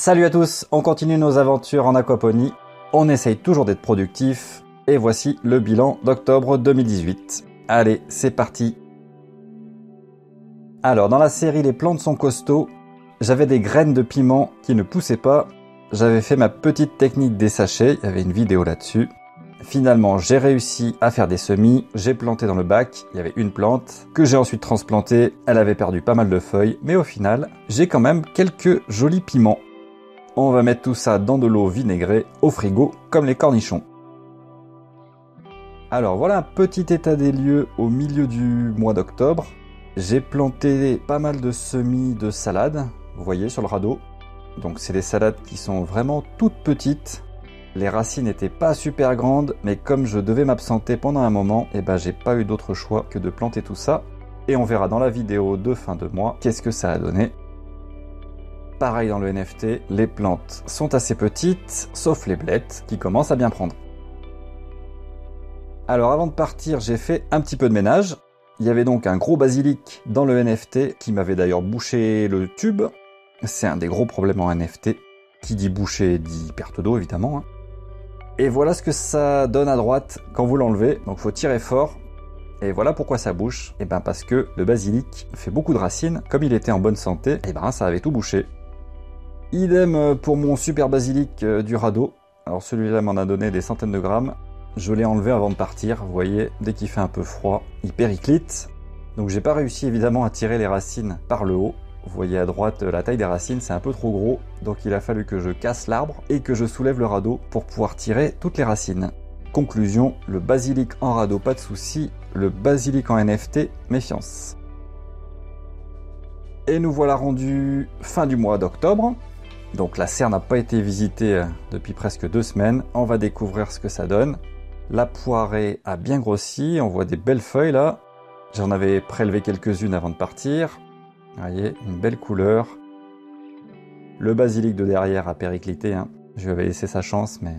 Salut à tous, on continue nos aventures en aquaponie. On essaye toujours d'être productif. Et voici le bilan d'octobre 2018. Allez, c'est parti. Alors, dans la série Les plantes sont costauds, j'avais des graines de piment qui ne poussaient pas. J'avais fait ma petite technique des sachets, il y avait une vidéo là-dessus. Finalement, j'ai réussi à faire des semis, j'ai planté dans le bac, il y avait une plante, que j'ai ensuite transplantée, elle avait perdu pas mal de feuilles, mais au final, j'ai quand même quelques jolis piments. On va mettre tout ça dans de l'eau vinaigrée au frigo, comme les cornichons. Alors voilà un petit état des lieux au milieu du mois d'octobre. J'ai planté pas mal de semis de salades, vous voyez sur le radeau. Donc c'est des salades qui sont vraiment toutes petites. Les racines n'étaient pas super grandes, mais comme je devais m'absenter pendant un moment, j'ai pas eu d'autre choix que de planter tout ça. Et on verra dans la vidéo de fin de mois qu'est-ce que ça a donné. Pareil dans le NFT, les plantes sont assez petites, sauf les blettes qui commencent à bien prendre. Alors avant de partir, j'ai fait un petit peu de ménage. Il y avait donc un gros basilic dans le NFT qui m'avait d'ailleurs bouché le tube. C'est un des gros problèmes en NFT. Qui dit bouché dit perte d'eau évidemment. Et voilà ce que ça donne à droite quand vous l'enlevez. Donc il faut tirer fort. Et voilà pourquoi ça bouche. Parce que le basilic fait beaucoup de racines. Comme il était en bonne santé, ça avait tout bouché. Idem pour mon super basilic du radeau. Alors celui-là m'en a donné des centaines de grammes. Je l'ai enlevé avant de partir. Vous voyez, dès qu'il fait un peu froid, il périclite. Donc j'ai pas réussi évidemment à tirer les racines par le haut. Vous voyez à droite la taille des racines, c'est un peu trop gros. Donc il a fallu que je casse l'arbre et que je soulève le radeau pour pouvoir tirer toutes les racines. Conclusion, le basilic en radeau, pas de souci. Le basilic en NFT, méfiance. Et nous voilà rendus fin du mois d'octobre. Donc la serre n'a pas été visitée depuis presque 2 semaines. On va découvrir ce que ça donne. La poirée a bien grossi, on voit des belles feuilles là. J'en avais prélevé quelques-unes avant de partir. Vous voyez, une belle couleur. Le basilic de derrière a périclité. Je lui avais laissé sa chance, mais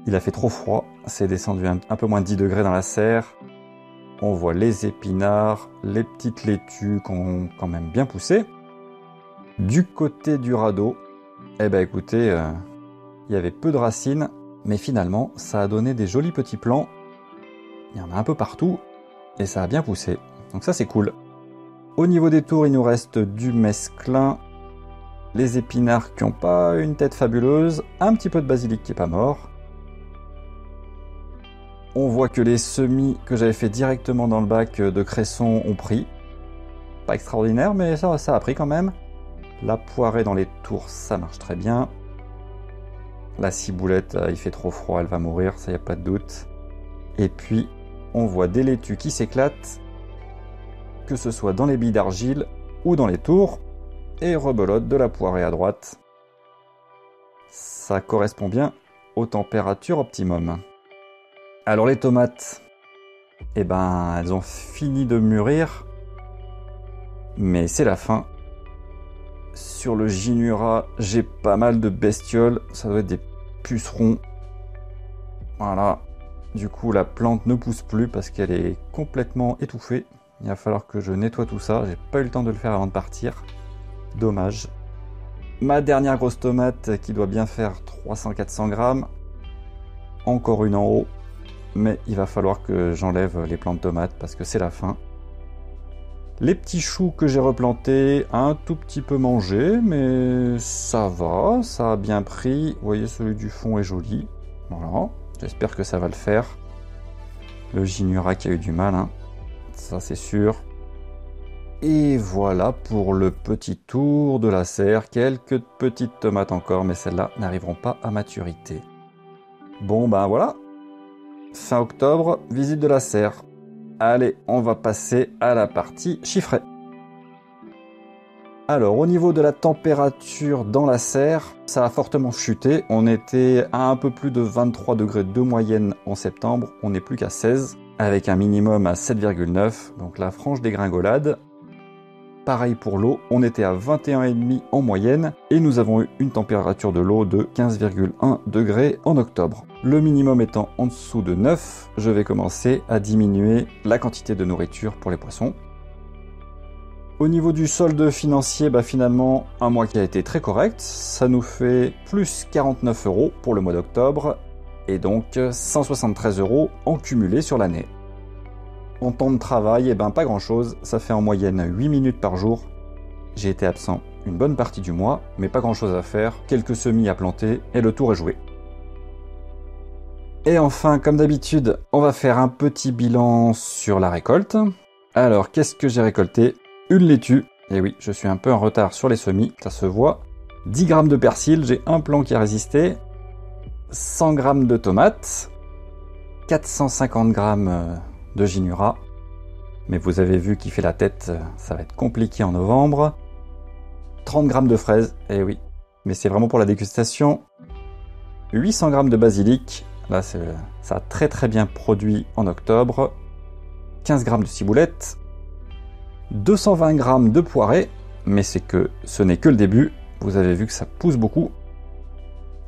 il a fait trop froid. C'est descendu un peu moins de 10 degrés dans la serre. On voit les épinards, les petites laitues qui ont quand même bien poussé. Du côté du radeau, écoutez, il y avait peu de racines, mais finalement, ça a donné des jolis petits plants. Il y en a un peu partout, et ça a bien poussé. Donc ça, c'est cool. Au niveau des tours, il nous reste du mesclun, les épinards qui n'ont pas une tête fabuleuse, un petit peu de basilic qui n'est pas mort. On voit que les semis que j'avais fait directement dans le bac de cresson ont pris. Pas extraordinaire, mais ça a pris quand même. La poirée dans les tours, ça marche très bien. La ciboulette, il fait trop froid, elle va mourir, ça y a pas de doute. Et puis, on voit des laitues qui s'éclatent, que ce soit dans les billes d'argile ou dans les tours, et rebelote de la poirée à droite. Ça correspond bien aux températures optimum. Alors les tomates, elles ont fini de mûrir, mais c'est la fin. Sur le Ginura, j'ai pas mal de bestioles, ça doit être des pucerons. Voilà, du coup la plante ne pousse plus parce qu'elle est complètement étouffée. Il va falloir que je nettoie tout ça, j'ai pas eu le temps de le faire avant de partir. Dommage. Ma dernière grosse tomate qui doit bien faire 300-400 grammes. Encore une en haut, mais il va falloir que j'enlève les plants de tomates parce que c'est la fin. Les petits choux que j'ai replantés, un tout petit peu mangé, mais ça va, ça a bien pris. Vous voyez, celui du fond est joli. Voilà, j'espère que ça va le faire. Le Ginura qui a eu du mal, ça c'est sûr. Et voilà pour le petit tour de la serre. Quelques petites tomates encore, mais celles-là n'arriveront pas à maturité. Bon voilà, fin octobre, visite de la serre. Allez, on va passer à la partie chiffrée. Alors, au niveau de la température dans la serre, ça a fortement chuté. On était à un peu plus de 23 degrés de moyenne en septembre. On n'est plus qu'à 16, avec un minimum à 7,9. Donc la franche dégringolade. Pareil pour l'eau, on était à 21,5 en moyenne et nous avons eu une température de l'eau de 15,1 degrés en octobre. Le minimum étant en dessous de 9, je vais commencer à diminuer la quantité de nourriture pour les poissons. Au niveau du solde financier, finalement, un mois qui a été très correct. Ça nous fait plus 49 € pour le mois d'octobre et donc 173 € en cumulé sur l'année. En temps de travail, pas grand chose. Ça fait en moyenne 8 minutes par jour. J'ai été absent une bonne partie du mois, mais pas grand chose à faire. Quelques semis à planter et le tour est joué. Et enfin, comme d'habitude, on va faire un petit bilan sur la récolte. Alors, qu'est-ce que j'ai récolté? Une laitue. Et oui, je suis un peu en retard sur les semis, ça se voit. 10 grammes de persil, j'ai un plant qui a résisté. 100 grammes de tomates. 450 grammes de ginura. Mais vous avez vu qu'il fait la tête, ça va être compliqué en novembre. 30 grammes de fraises, et oui, mais c'est vraiment pour la dégustation. 800 grammes de basilic, là ça a très très bien produit en octobre. 15 grammes de ciboulette. 220 grammes de poirée, mais ce n'est que le début. Vous avez vu que ça pousse beaucoup,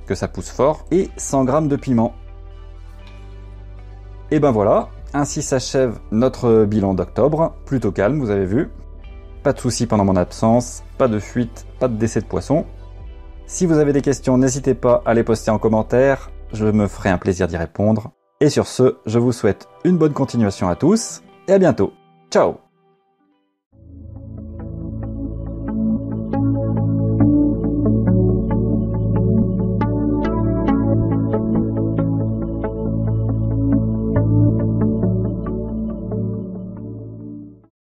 que ça pousse fort. Et 100 grammes de piment. Et voilà, ainsi s'achève notre bilan d'octobre. Plutôt calme, vous avez vu. Pas de soucis pendant mon absence, pas de fuite, pas de décès de poissons. Si vous avez des questions, n'hésitez pas à les poster en commentaire. Je me ferai un plaisir d'y répondre. Et sur ce, je vous souhaite une bonne continuation à tous et à bientôt. Ciao!